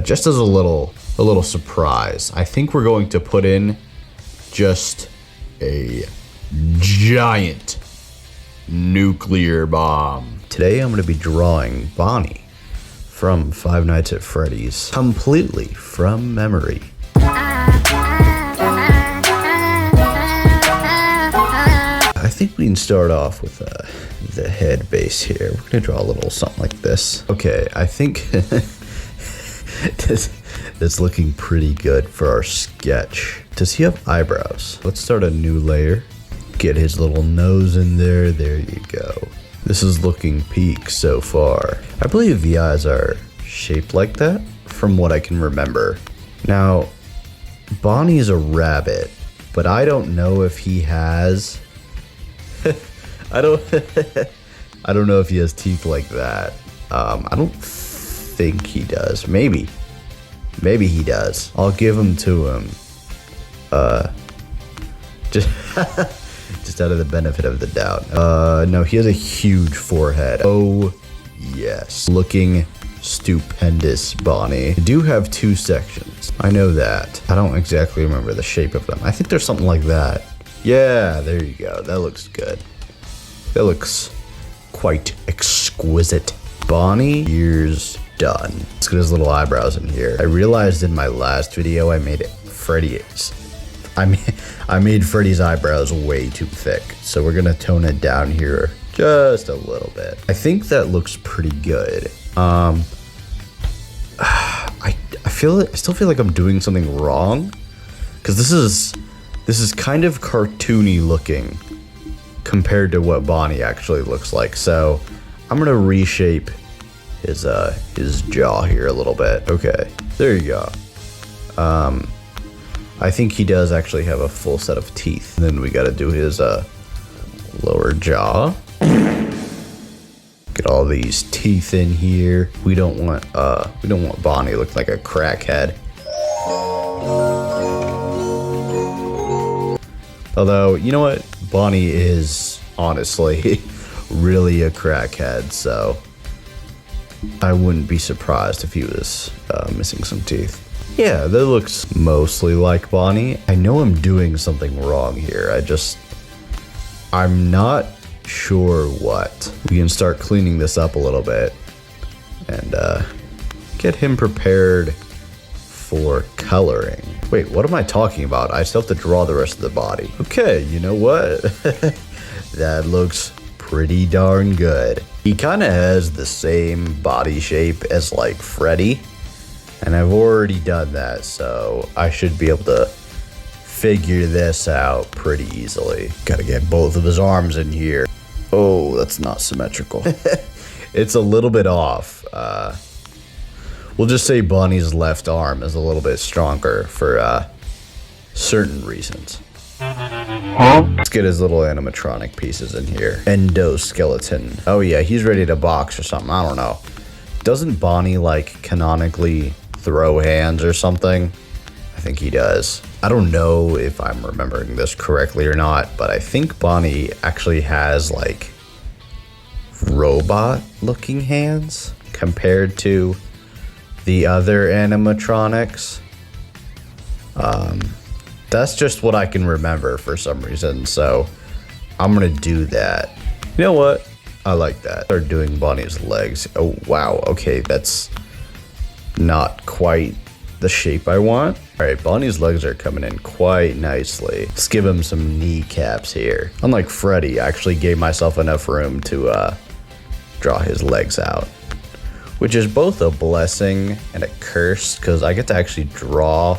Just as a little surprise, I think we're going to put in just a giant nuclear bomb. Today I'm going to be drawing Bonnie from Five Nights at Freddy's completely from memory. I think we can start off with the head base here. We're gonna draw a little something like this. Okay, I think that's looking pretty good for our sketch. Does he have eyebrows? Let's start a new layer. Get his little nose in there. There you go. This is looking peak so far. I believe the eyes are shaped like that from what I can remember. Now, Bonnie's a rabbit, but I don't know if he has I don't know if he has teeth like that. I don't think he does. Maybe he does. I'll give him to him. Just out of the benefit of the doubt. No, he has a huge forehead. Oh, yes. Looking stupendous, Bonnie. I do have two sections. I know that. I don't exactly remember the shape of them. I think there's something like that. Yeah, there you go. That looks good. That looks quite exquisite. Bonnie, ears done. Let's get his little eyebrows in here. I realized in my last video I made Freddy's eyebrows way too thick. So we're gonna tone it down here just a little bit. I think that looks pretty good. I still feel like I'm doing something wrong, because this is kind of cartoony looking compared to what Bonnie actually looks like. So I'm gonna reshape his jaw here a little bit. Okay, there you go. I think he does actually have a full set of teeth. And then we gotta do his lower jaw. Get all these teeth in here. We don't want Bonnie looking like a crackhead. Although, you know what? Bonnie is honestly really a crackhead, so I wouldn't be surprised if he was missing some teeth. Yeah, that looks mostly like Bonnie. I know I'm doing something wrong here. I'm not sure what. We can start cleaning this up a little bit and get him prepared for coloring. Wait, what am I talking about? I still have to draw the rest of the body. Okay, you know what? That looks pretty darn good. He kind of has the same body shape as like Freddy, and I've already done that, so I should be able to figure this out pretty easily. Gotta get both of his arms in here. Oh, that's not symmetrical. It's a little bit off. We'll just say Bonnie's left arm is a little bit stronger for certain reasons. Let's get his little animatronic pieces in here. Endoskeleton. Oh yeah, he's ready to box or something. I don't know. Doesn't Bonnie like canonically throw hands or something? I think he does. I don't know if I'm remembering this correctly or not, but I think Bonnie actually has like robot looking hands compared to the other animatronics. That's just what I can remember for some reason, so I'm gonna do that. You know what? I like that. Start doing Bonnie's legs. Oh wow, okay, that's not quite the shape I want. All right, Bonnie's legs are coming in quite nicely. Let's give him some kneecaps here. Unlike Freddy, I actually gave myself enough room to draw his legs out, which is both a blessing and a curse, because I get to actually draw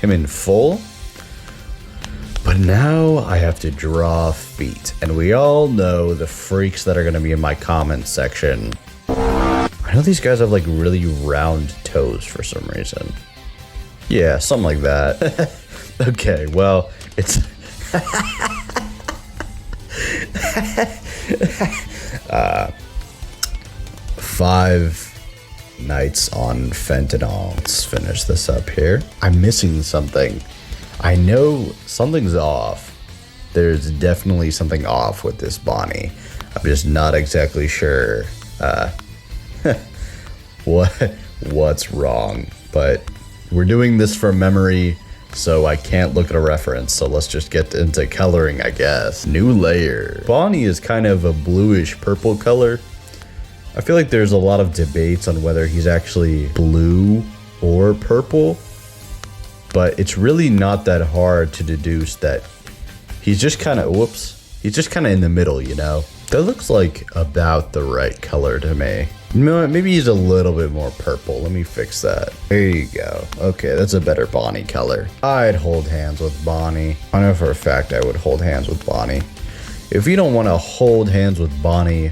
him in full. But now I have to draw feet, and we all know the freaks that are gonna be in my comments section. I know these guys have like really round toes for some reason. Yeah, something like that. Okay, well, it's Five Nights on Fentanyl. Let's finish this up here. I'm missing something. I know something's off. There's definitely something off with this Bonnie. I'm just not exactly sure what's wrong. but we're doing this from memory, so I can't look at a reference. So let's just get into coloring, I guess. New layer. Bonnie is kind of a bluish purple color. I feel like there's a lot of debates on whether he's actually blue or purple, but it's really not that hard to deduce that he's just kind of, he's just kind of in the middle, you know? That looks like about the right color to me. You know what? Maybe he's a little bit more purple. Let me fix that. There you go. Okay, that's a better Bonnie color. I'd hold hands with Bonnie. I know for a fact I would hold hands with Bonnie. If you don't want to hold hands with Bonnie,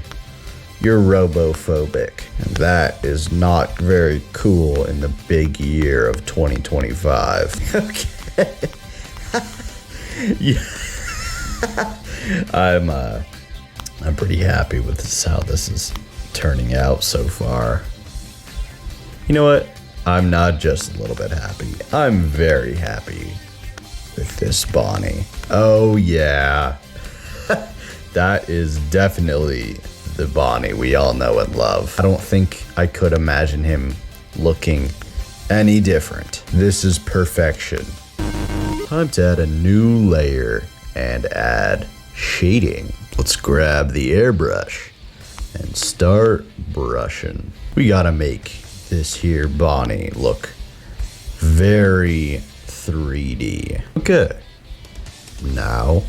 you're robophobic. And that is not very cool in the big year of 2025. Okay. Yeah. I'm pretty happy with how this is turning out so far. You know what? I'm not just a little bit happy. I'm very happy with this Bonnie. Oh yeah. That is definitely the Bonnie we all know and love. I don't think I could imagine him looking any different. This is perfection. Time to add a new layer and add shading. Let's grab the airbrush and start brushing. We gotta make this here Bonnie look very 3D. Okay, now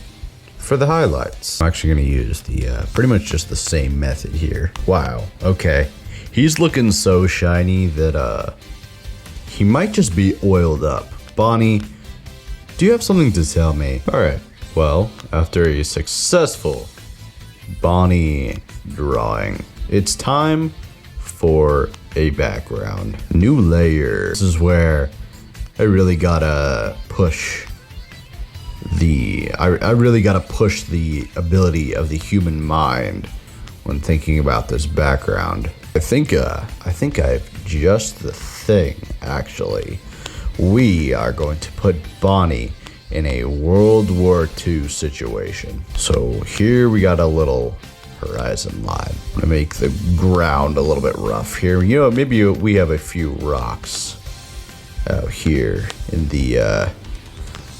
for the highlights. I'm actually gonna use the pretty much just the same method here. Wow, okay. He's looking so shiny that he might just be oiled up. Bonnie, do you have something to tell me? All right, well, after a successful Bonnie drawing, it's time for a background. New layer. This is where I really gotta push I really gotta push the ability of the human mind when thinking about this background. I think I've just the thing, actually. We are going to put Bonnie in a World War II situation. So here we got a little horizon line. I'm gonna make the ground a little bit rough here. You know, maybe we have a few rocks out here in the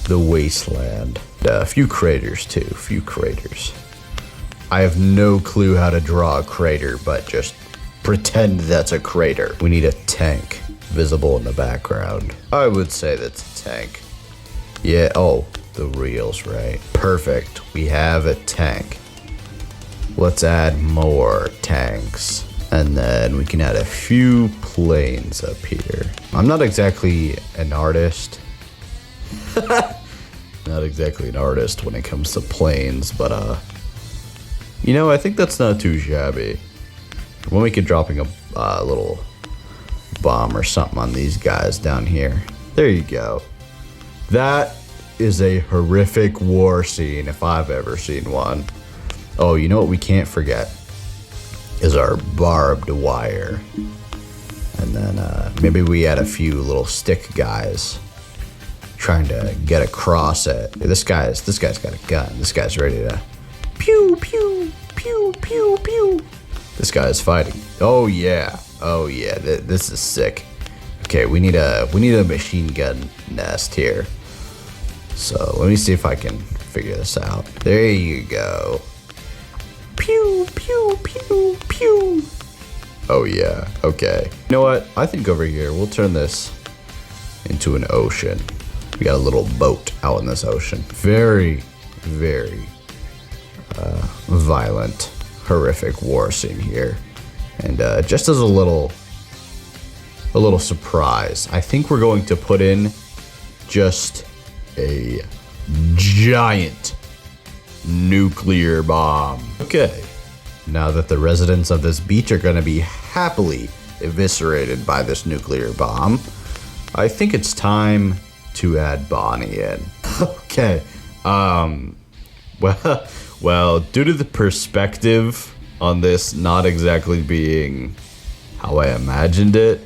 wasteland. A few craters too, a few craters. I have no clue how to draw a crater, but just pretend that's a crater. We need a tank visible in the background. I would say that's a tank. Yeah, oh, the reels, right? Perfect, we have a tank. Let's add more tanks. And then we can add a few planes up here. I'm not exactly an artist. Not exactly an artist when it comes to planes, but you know, I think that's not too shabby. When we could dropping a little bomb or something on these guys down here. There you go. That is a horrific war scene if I've ever seen one. Oh, you know what we can't forget is our barbed wire. And then maybe we add a few little stick guys trying to get across it. This guy's got a gun. This guy's ready to pew pew pew pew pew. This guy is fighting. Oh yeah. Oh yeah. This is sick. Okay, we need a machine gun nest here. So let me see if I can figure this out. There you go. Pew pew pew pew. Oh yeah. Okay. You know what? I think over here we'll turn this into an ocean. We got a little boat out in this ocean. Very, very violent, horrific war scene here. And just as a little surprise, I think we're going to put in just a giant nuclear bomb. Okay, now that the residents of this beach are gonna be happily eviscerated by this nuclear bomb, I think it's time to add Bonnie in. Okay, well, due to the perspective on this not exactly being how I imagined it,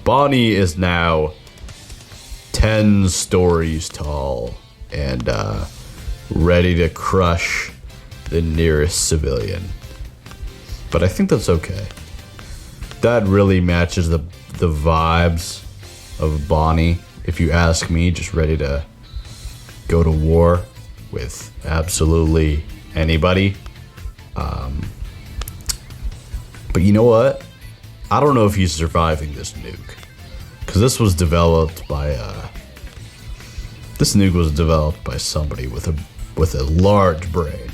Bonnie is now 10 stories tall and ready to crush the nearest civilian. But I think that's okay. That really matches the the vibes of Bonnie, if you ask me, just ready to go to war with absolutely anybody. But you know what? I don't know if he's surviving this nuke, because this was developed by this nuke was developed by somebody with a large brain,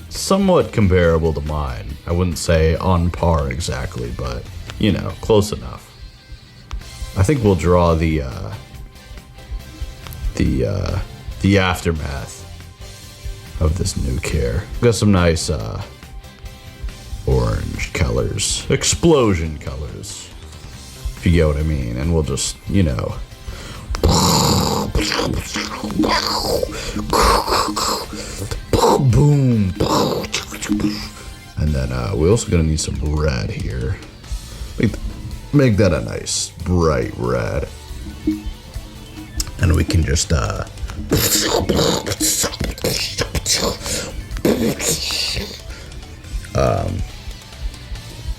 somewhat comparable to mine. I wouldn't say on par exactly, but you know, close enough. I think we'll draw the aftermath of this nuke here. Got some nice orange colors, explosion colors, if you get what I mean. And we'll just, you know, boom, and then we're also gonna need some red here. Make that a nice bright red, and we can just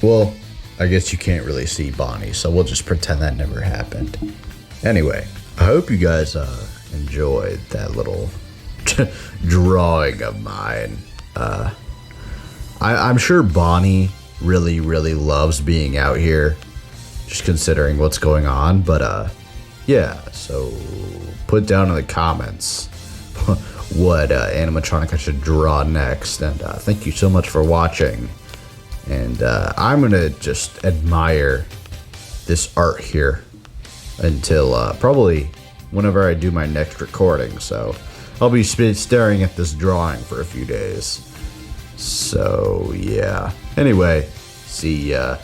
well, I guess you can't really see Bonnie, so we'll just pretend that never happened. Anyway, I hope you guys enjoyed that little drawing of mine. I'm sure Bonnie really loves being out here, just considering what's going on. But yeah, so put down in the comments what animatronic I should draw next. And thank you so much for watching. And I'm gonna just admire this art here until probably whenever I do my next recording. So I'll be staring at this drawing for a few days. So yeah. Anyway, see ya.